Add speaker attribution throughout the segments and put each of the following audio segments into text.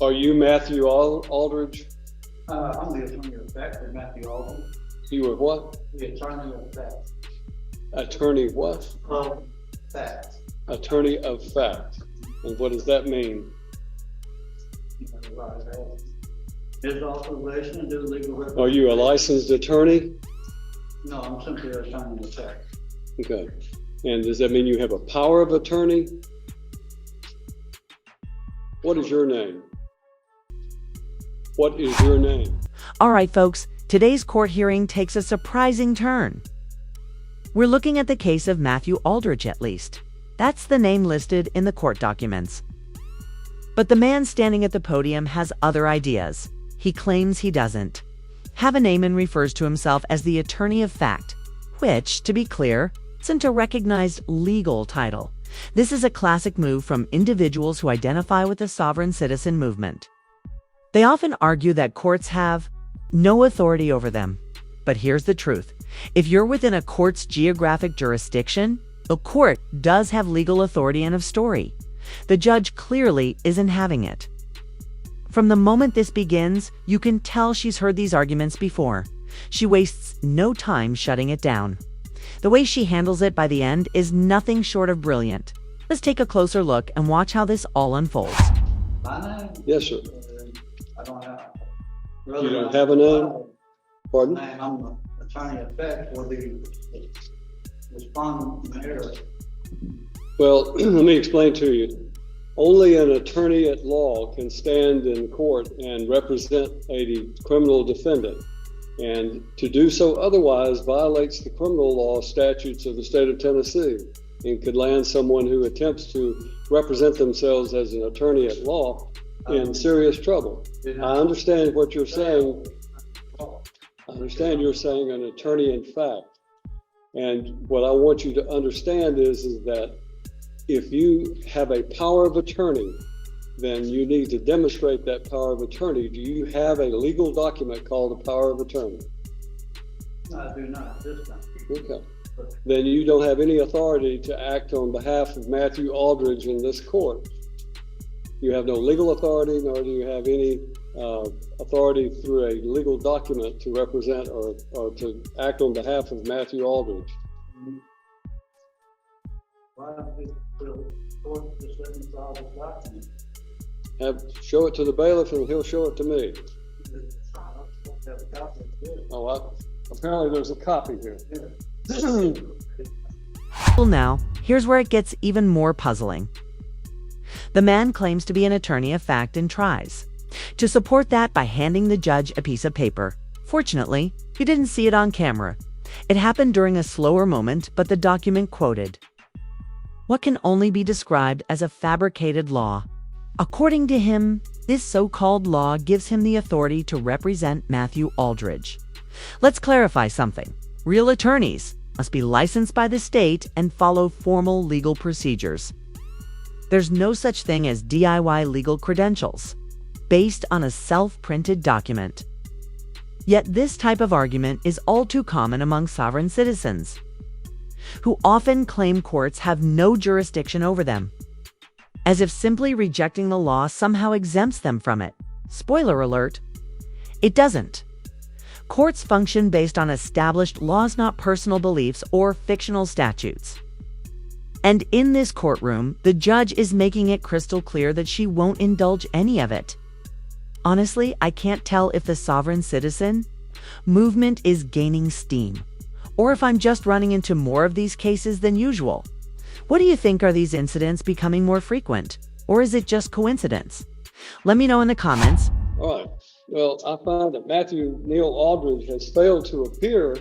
Speaker 1: Are you Matthew Aldridge?
Speaker 2: I'm the attorney of fact for Matthew Aldridge.
Speaker 1: You were what?
Speaker 2: The attorney of fact.
Speaker 1: Attorney what?
Speaker 2: Of fact.
Speaker 1: Attorney of fact. And what does that mean?
Speaker 2: His authorization to do legal representation.
Speaker 1: Are you a licensed attorney?
Speaker 2: No, I'm simply an attorney of fact.
Speaker 1: Okay. And does that mean you have a power of attorney? What is your name? What is your name?
Speaker 3: All right, folks, today's court hearing takes a surprising turn. We're looking at the case of Matthew Aldridge, at least. That's the name listed in the court documents. But the man standing at the podium has other ideas. He claims he doesn't have a name and refers to himself as the attorney of fact, which, to be clear, isn't a recognized legal title. This is a classic move from individuals who identify with the sovereign citizen movement. They often argue that courts have no authority over them. But here's the truth. If you're within a court's geographic jurisdiction, a court does have legal authority and of story. The judge clearly isn't having it. From the moment this begins, you can tell she's heard these arguments before. She wastes no time shutting it down. The way she handles it by the end is nothing short of brilliant. Let's take a closer look and watch how this all unfolds.
Speaker 2: My name?
Speaker 1: Yes, sir.
Speaker 2: I don't have.
Speaker 1: You don't have a name? Pardon?
Speaker 2: I'm the attorney of fact for the respondent mayor.
Speaker 1: Well, let me explain to you. Only an attorney at law can stand in court and represent a criminal defendant. And to do so otherwise violates the criminal law statutes of the state of Tennessee and could land someone who attempts to represent themselves as an attorney at law in serious trouble. I understand what you're saying. I understand you're saying an attorney in fact. And what I want you to understand is that if you have a power of attorney, then you need to demonstrate that power of attorney. Do you have a legal document called a power of attorney?
Speaker 2: No, I do not this time.
Speaker 1: Okay. Then you don't have any authority to act on behalf of Matthew Aldridge in this court. You have no legal authority, nor do you have any authority through a legal document to represent or to act on behalf of Matthew Aldridge.
Speaker 2: Why don't we court just let me file this document?
Speaker 1: Show it to the bailiff and he'll show it to me. Apparently there's a copy here.
Speaker 3: Well, now, here's where it gets even more puzzling. The man claims to be an attorney of fact and tries to support that by handing the judge a piece of paper. Fortunately, he didn't see it on camera. It happened during a slower moment, but the document quoted what can only be described as a fabricated law. According to him, this so-called law gives him the authority to represent Matthew Aldridge. Let's clarify something. Real attorneys must be licensed by the state and follow formal legal procedures. There's no such thing as DIY legal credentials, based on a self-printed document. Yet this type of argument is all too common among sovereign citizens, who often claim courts have no jurisdiction over them, as if simply rejecting the law somehow exempts them from it. Spoiler alert, it doesn't. Courts function based on established laws, not personal beliefs or fictional statutes. And in this courtroom, the judge is making it crystal clear that she won't indulge any of it. Honestly, I can't tell if the sovereign citizen movement is gaining steam, or if I'm just running into more of these cases than usual. What do you think? Are these incidents becoming more frequent, or is it just coincidence? Let me know in the comments.
Speaker 1: All right. Well, I find that Matthew Neal Aldridge has failed to appear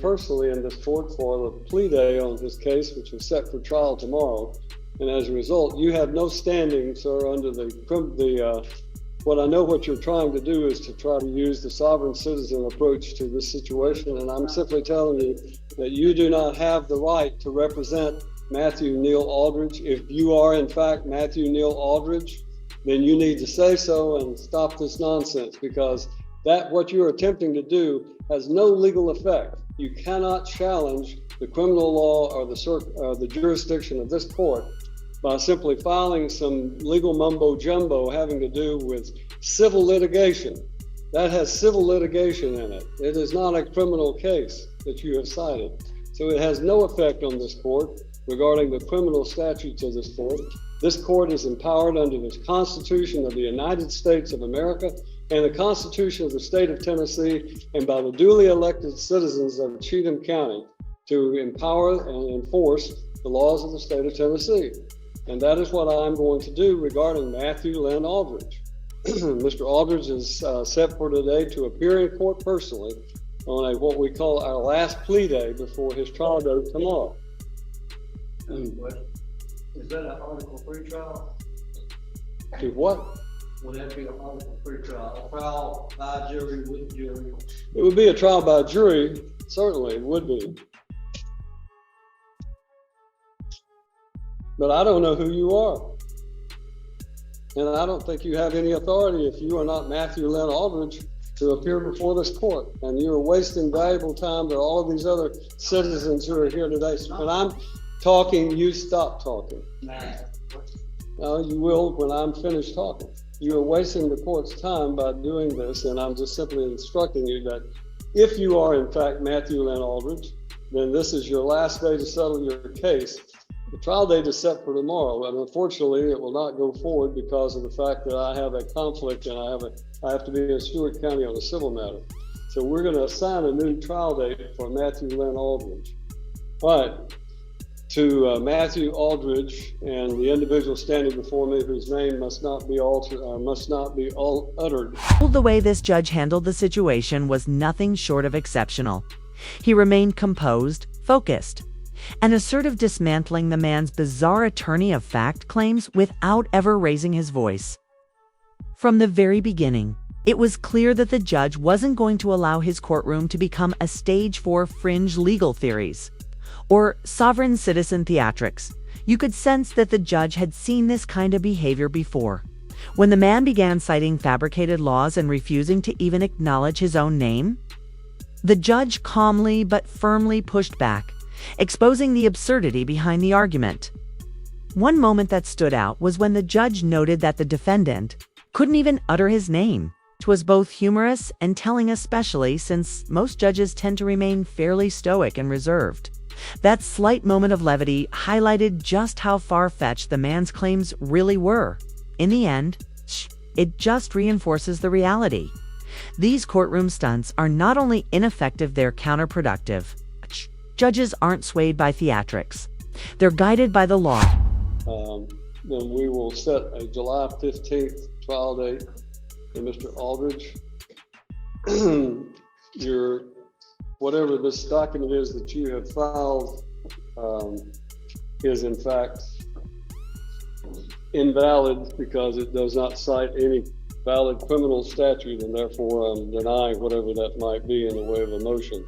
Speaker 1: personally in this court for the plea day on his case, which is set for trial tomorrow. And as a result, you have no standing, sir, under what I know what you're trying to do is to try to use the sovereign citizen approach to this situation. And I'm simply telling you that you do not have the right to represent Matthew Neal Aldridge. If you are in fact Matthew Neal Aldridge, then you need to say so and stop this nonsense, because what you're attempting to do has no legal effect. You cannot challenge the criminal law or the jurisdiction of this court by simply filing some legal mumbo jumbo having to do with civil litigation. That has civil litigation in it. It is not a criminal case that you have cited. So it has no effect on this court regarding the criminal statutes of this court. This court is empowered under the Constitution of the United States of America and the Constitution of the state of Tennessee and by the duly elected citizens of Cheatham County to empower and enforce the laws of the state of Tennessee. And that is what I'm going to do regarding Matthew Lynn Aldridge. Mr. Aldridge is set for today to appear in court personally on what we call our last plea day before his trial date tomorrow.
Speaker 2: Is that an Article 3 trial?
Speaker 1: To what?
Speaker 2: Would that be an Article 3 trial? A trial by jury with jury?
Speaker 1: It would be a trial by jury, certainly it would be. But I don't know who you are. And I don't think you have any authority if you are not Matthew Lynn Aldridge to appear before this court. And you're wasting valuable time to all of these other citizens who are here today. So when I'm talking, you stop talking. No, you will when I'm finished talking. You are wasting the court's time by doing this, and I'm just simply instructing you that if you are in fact Matthew Lynn Aldridge, then this is your last day to settle your case. The trial date is set for tomorrow, and unfortunately it will not go forward because of the fact that I have a conflict and I have to be in Stewart County on a civil matter. So we're going to assign a new trial date for Matthew Lynn Aldridge. All right. To Matthew Aldridge and the individual standing before me whose name must not be uttered.
Speaker 3: The way this judge handled the situation was nothing short of exceptional. He remained composed, focused, and assertive, dismantling the man's bizarre attorney of fact claims without ever raising his voice. From the very beginning, it was clear that the judge wasn't going to allow his courtroom to become a stage for fringe legal theories or sovereign citizen theatrics. You could sense that the judge had seen this kind of behavior before. When the man began citing fabricated laws and refusing to even acknowledge his own name, the judge calmly but firmly pushed back, exposing the absurdity behind the argument. One moment that stood out was when the judge noted that the defendant couldn't even utter his name. It was both humorous and telling, especially since most judges tend to remain fairly stoic and reserved. That slight moment of levity highlighted just how far-fetched the man's claims really were. In the end, it just reinforces the reality. These courtroom stunts are not only ineffective, they're counterproductive. Judges aren't swayed by theatrics. They're guided by the law.
Speaker 1: Then we will set a July 15th trial date for Mr. Aldridge. Whatever this document is that you have filed is in fact invalid because it does not cite any valid criminal statute, and therefore I'm denying whatever that might be in the way of a motion.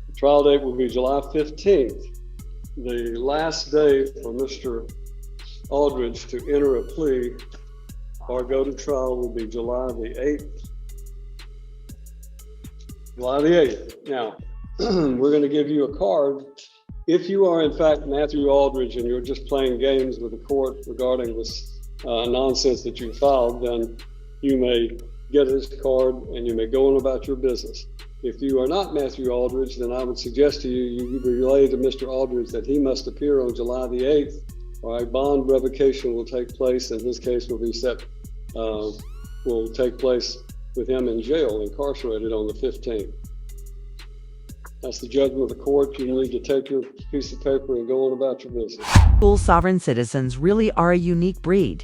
Speaker 1: The trial date will be July 15th. The last day for Mr. Aldridge to enter a plea or go to trial will be July the 8th. July the 8th. Now, we're going to give you a card. If you are in fact Matthew Aldridge and you're just playing games with the court regarding this nonsense that you filed, then you may get this card and you may go on about your business. If you are not Matthew Aldridge, then I would suggest to you relay to Mr. Aldridge that he must appear on July the 8th, or a bond revocation will take place, and his case will be will take place with him in jail, incarcerated on the 15th. That's the judgment of the court. You need to take your piece of paper and go on about your business.
Speaker 3: Full sovereign citizens really are a unique breed.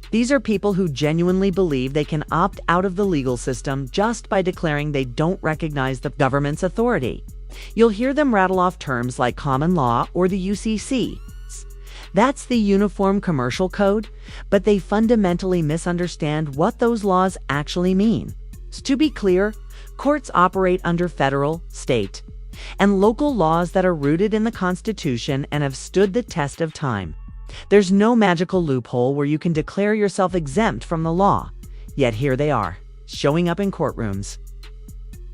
Speaker 3: These are people who genuinely believe they can opt out of the legal system just by declaring they don't recognize the government's authority. You'll hear them rattle off terms like common law or the UCC. That's the Uniform Commercial Code, but they fundamentally misunderstand what those laws actually mean. So to be clear, courts operate under federal, state, and local laws that are rooted in the Constitution and have stood the test of time. There's no magical loophole where you can declare yourself exempt from the law. Yet here they are, showing up in courtrooms,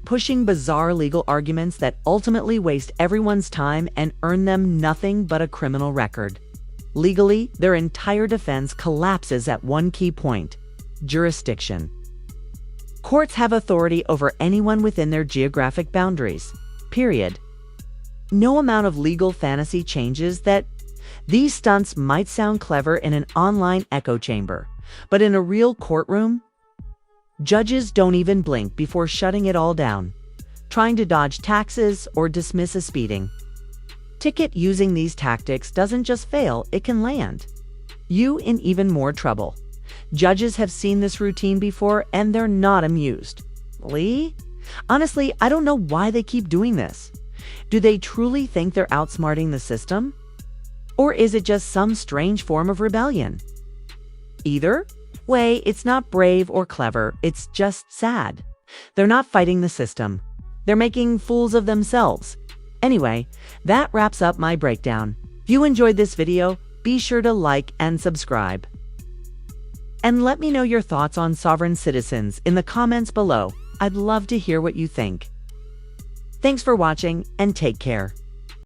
Speaker 3: pushing bizarre legal arguments that ultimately waste everyone's time and earn them nothing but a criminal record. Legally, their entire defense collapses at one key point: jurisdiction. Courts have authority over anyone within their geographic boundaries, period. No amount of legal fantasy changes that. These stunts might sound clever in an online echo chamber, but in a real courtroom, judges don't even blink before shutting it all down, trying to dodge taxes or dismiss a speeding ticket. Using these tactics doesn't just fail, it can land you in even more trouble. Judges have seen this routine before and they're not amused. Honestly, I don't know why they keep doing this. Do they truly think they're outsmarting the system? Or is it just some strange form of rebellion? Either way, it's not brave or clever, it's just sad. They're not fighting the system. They're making fools of themselves. Anyway, that wraps up my breakdown. If you enjoyed this video, be sure to like and subscribe. And let me know your thoughts on sovereign citizens in the comments below. I'd love to hear what you think. Thanks for watching and take care.